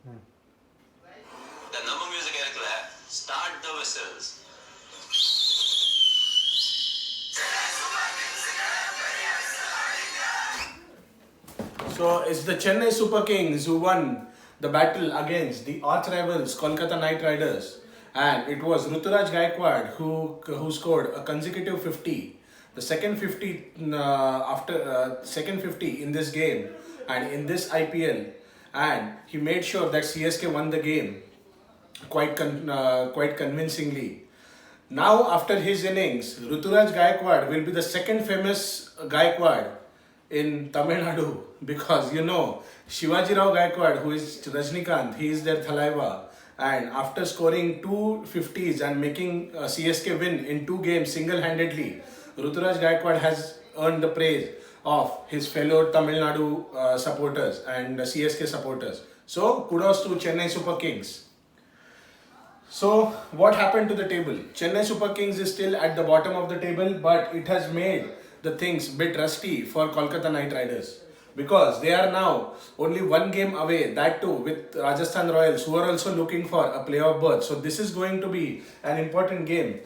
The number music இருக்குல்ல, start the whistles. So it's the Chennai Super Kings who won the battle against the arch rivals Kolkata Knight Riders, and it was Ruturaj Gaikwad who scored a consecutive 50, the second 50 after second 50 in this game and in this IPL, and he made sure that CSK won the game quite convincingly. Now, after his innings, Ruturaj Gaikwad will be the second famous Gaikwad in Tamil Nadu because Shivaji Rao Gaikwad, who is Rajnikant, he is their Thalaiva. And after scoring two 50s and making CSK win in two games single handedly, Ruturaj Gaikwad has earned the praise of his fellow Tamil Nadu supporters and CSK supporters. So, kudos to Chennai Super Kings. So, what happened to the table? Chennai Super Kings is still at the bottom of the table, but it has made the things bit rusty for Kolkata Knight Riders because they are now only one game away, that too with Rajasthan Royals, who are also looking for a playoff berth. So, this is going to be an important game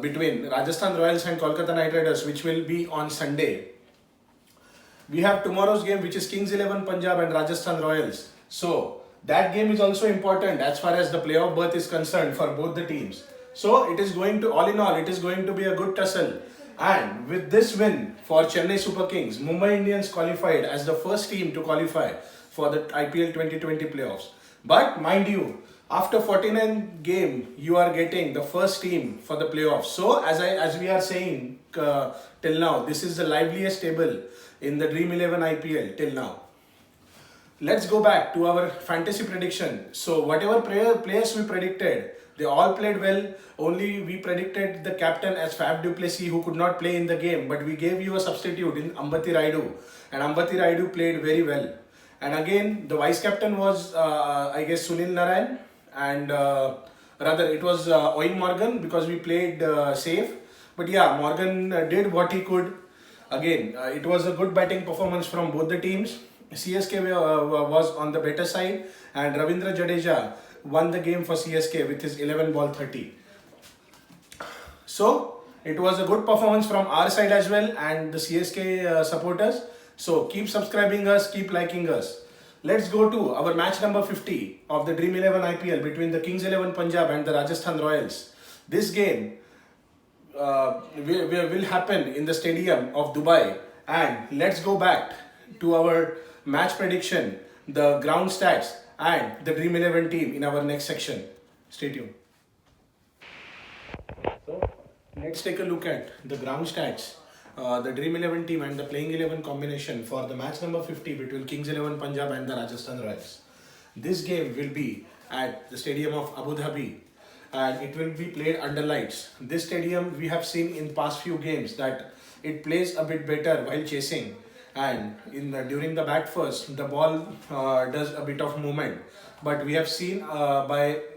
between Rajasthan Royals and Kolkata Knight Riders, which will be on Sunday. We have tomorrow's game, which is Kings 11 Punjab and Rajasthan Royals. So, that game is also important as far as the playoff berth is concerned for both the teams. So, it is going to, all in all, it is going to be a good tussle. And with this win for Chennai Super Kings, Mumbai Indians qualified as the first team to qualify for the IPL 2020 playoffs. But mind you, after 49 game, you are getting the first team for the playoffs. So, as we are saying till now, this is the liveliest table in the Dream 11 IPL till now. Let's go back to our fantasy prediction. So whatever players we predicted, they all played well. Only we predicted the captain as Fab du Plessis, who could not play in the game, but we gave you a substitute in Ambati Raidu, and Ambati Raidu played very well. And again, the vice captain was I guess Sunil Narayan, and rather it was Owen Morgan because we played safe. But yeah, Morgan did what he could. Again, it was a good batting performance from both the teams. CSK was on the better side, and Ravindra Jadeja won the game for CSK with his 11 ball 30. So, it was a good performance from our side as well and the CSK supporters. So, keep subscribing us, keep liking us. Let's go to our match number 50 of the Dream 11 IPL between the Kings 11 Punjab and the Rajasthan Royals. This game will happen in the stadium of Dubai, and let's go back to our match prediction, the ground stats and the Dream 11 team in our next section. Stay tuned. So let's take a look at the ground stats, the Dream 11 team and the playing 11 combination for the match number 50 between Kings 11 Punjab and the Rajasthan Royals. This game will be at the stadium of Abu Dhabi, and it will be played under lights. This stadium we have seen in past few games that it plays a bit better while chasing, and during the bat first the ball does a bit of movement. But we have seen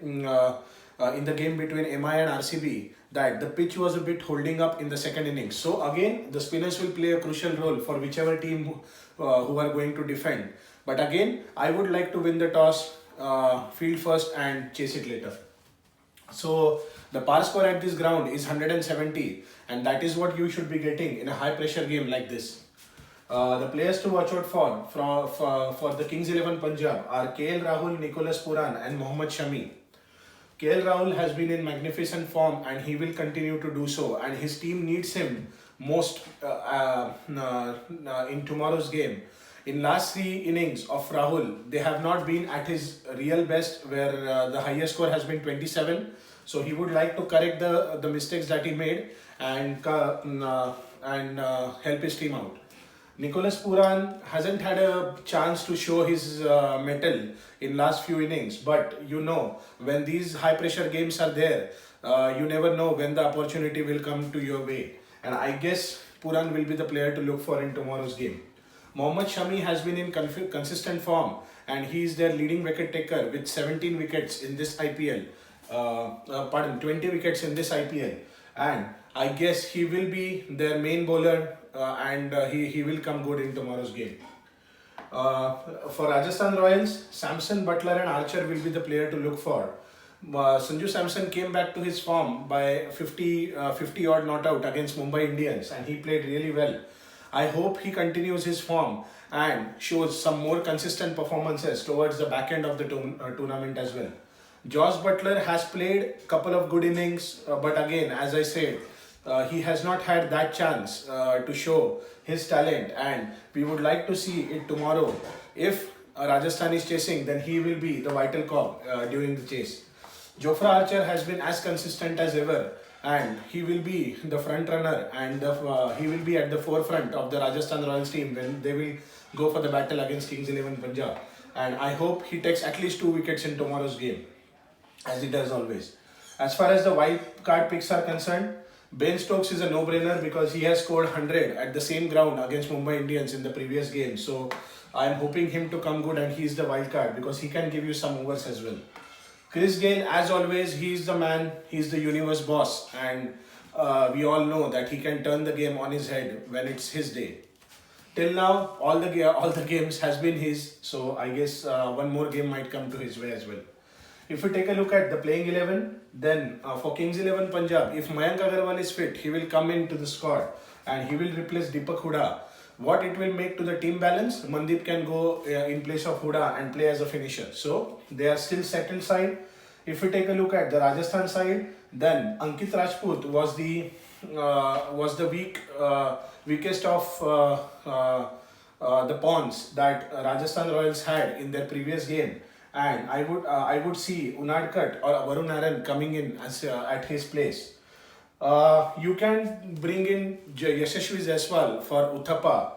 in the game between MI and RCB that the pitch was a bit holding up in the second innings. So again, the spinners will play a crucial role for whichever team who are going to defend. But again, I would like to win the toss, field first and chase it later. So the par score at this ground is 170, and that is what you should be getting in a high pressure game like this. The players to watch out for the Kings 11 Punjab are KL Rahul, Nicholas Puran and Mohammad Shami. KL Rahul has been in magnificent form and he will continue to do so, and his team needs him most in tomorrow's game. In last three innings of Rahul, they have not been at his real best, where the highest score has been 27. So he would like to correct the mistakes that he made and help his team out. Nicholas Puran hasn't had a chance to show his mettle in last few innings, but when these high pressure games are there, you never know when the opportunity will come to your way, and I guess Puran will be the player to look for in tomorrow's game. Mohammad Shami has been in consistent form, and he is their leading wicket taker with 17 wickets in this IPL. 20 wickets in this IPL, and I guess he will be their main bowler, and he will come good in tomorrow's game. For Rajasthan Royals, Samson, Butler, and Archer will be the player to look for. Sanju Samson came back to his form by 50 odd not out against Mumbai Indians, and he played really well. I hope he continues his form and shows some more consistent performances towards the back end of the tournament as well. Josh Butler has played a couple of good innings, but again, as I said, he has not had that chance to show his talent, and we would like to see it tomorrow. If Rajasthan is chasing, then he will be the vital cog during the chase. Jofra Archer has been as consistent as ever, and he will be the front runner, and he will be at the forefront of the Rajasthan Royals team when they will go for the battle against Kings 11 Punjab. And I hope he takes at least 2 wickets in tomorrow's game, as he does always. As far as the wild card picks are concerned, Ben Stokes is a no-brainer because he has scored 100 at the same ground against Mumbai Indians in the previous game. So I am hoping him to come good, and he is the wild card because he can give you some overs as well. Chris Gayle, as always, he is the man, he is the universe boss, and we all know that he can turn the game on his head when it's his day. Till now, all the games has been his, so I guess one more game might come to his way as well. If we take a look at the playing 11, then for Kings 11 Punjab, if Mayank Agarwal is fit, he will come into the squad and he will replace Deepak Hooda. What it will make to the team balance, Mandeep can go in place of Hooda and play as a finisher. So they are still settled side. If we take a look at the Rajasthan side, then Ankit Rajput was the weakest of the pawns that Rajasthan Royals had in their previous game. And I would see Unadkat or Varun Aaron coming in as at his place. You can bring in Yashasvi Jaiswal for Uthappa.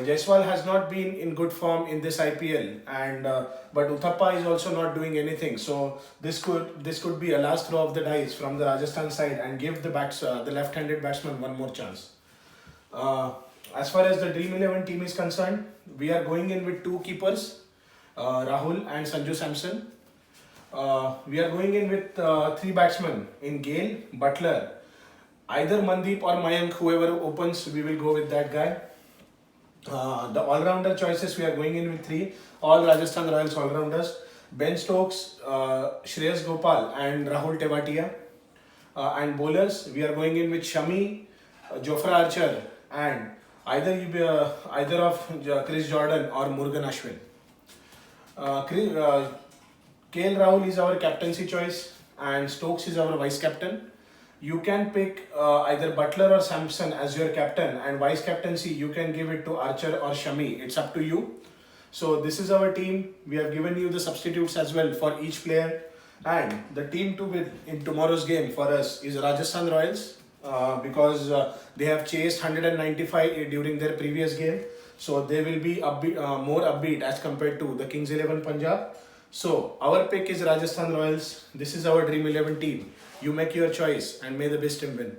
Jaiswal has not been in good form in this IPL, and but Uthappa is also not doing anything. So this could be a last throw of the dice from the Rajasthan side and give the left-handed batsman one more chance. As far as the Dream 11 team is concerned, we are going in with 2 keepers. Rahul and Sanju Samson. We are going in with 3 batsmen in Gayle, Butler. Either Mandeep or Mayank, whoever opens, we will go with that guy. The all-rounder choices, we are going in with 3. All Rajasthan Royals all-rounders. Ben Stokes, Shreyas Gopal and Rahul Tewatia. And bowlers, we are going in with Shami, Jofra Archer and either of Chris Jordan or Murugan Ashwin. KL Rahul is our captaincy choice and Stokes is our vice captain. You can pick either Butler or Samson as your captain, and vice captaincy you can give it to Archer or Shami. It's up to you. So this is our team. We have given you the substitutes as well for each player, and the team to win in tomorrow's game for us is Rajasthan Royals because they have chased 195 during their previous game. So they will be more upbeat as compared to the Kings 11 Punjab. So our pick is Rajasthan Royals. This is our Dream 11 team. You make your choice and may the best team win.